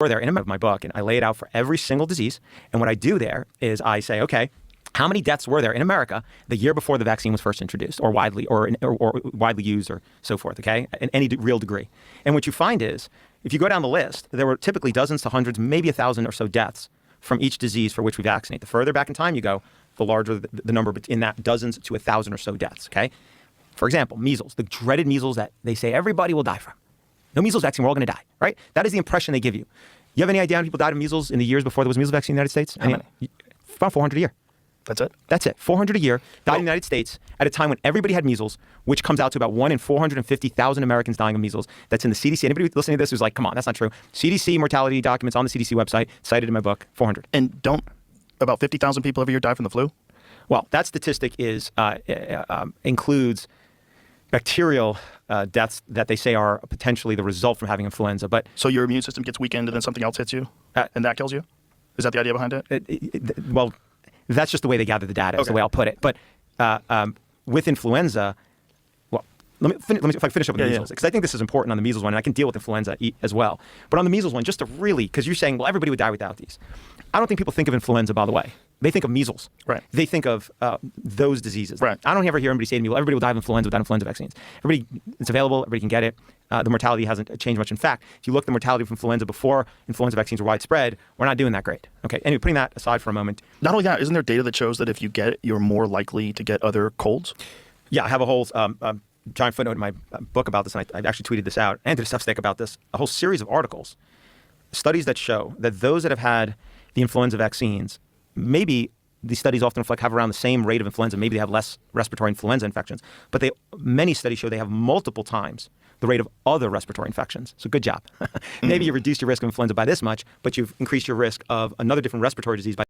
there in my book, and I lay it out for every single disease. And what I do there is I say, okay, how many deaths were there in America the year before the vaccine was first introduced, or widely used, or so forth? Okay, in any real degree. And what you find is, if you go down the list, there were typically dozens to hundreds, maybe 1,000 or so deaths from each disease for which we vaccinate. The further back in time you go, the larger the number in that dozens to 1,000 or so deaths. Okay, for example, measles, the dreaded measles that they say everybody will die from. No measles vaccine, we're all going to die, right? That is the impression they give you. You have any idea how many people died of measles in the years before there was measles vaccine in the United States? How many? About 400 a year. That's it? That's it. 400 a year died in the United States at a time when everybody had measles, which comes out to about 1 in 450,000 Americans dying of measles. That's in the CDC. Anybody listening to this who's like, come on, that's not true. CDC mortality documents on the CDC website, cited in my book, 400. And don't about 50,000 people every year die from the flu? Well, that statistic includes bacterial deaths that they say are potentially the result from having influenza. But so your immune system gets weakened and then something else hits you, and that kills you? Is that the idea behind it? Well, that's just the way they gather the data, is the way I'll put it. But with influenza, well, let me if I finish up with the measles, because I think this is important on the measles one, and I can deal with influenza as well. But on the measles one, just to really, because you're saying, well, everybody would die without these. I don't think people think of influenza, by the way. They think of measles. Right. They think of those diseases. Right. I don't ever hear anybody say to me, well, everybody will die of influenza without influenza vaccines. It's available. Everybody can get it. The mortality hasn't changed much. In fact, if you look at the mortality of influenza before influenza vaccines were widespread, we're not doing that great. Okay. Anyway, putting that aside for a moment. Not only that, isn't there data that shows that if you get it, you're more likely to get other colds? Yeah, I have a whole giant footnote in my book about this, and I actually tweeted this out and did a Substack about this, a whole series of articles, studies that show that those that have had the influenza vaccines, maybe these studies often have around the same rate of influenza. Maybe they have less respiratory influenza infections, but many studies show they have multiple times the rate of other respiratory infections. So good job. Maybe you reduced your risk of influenza by this much, but you've increased your risk of another different respiratory disease by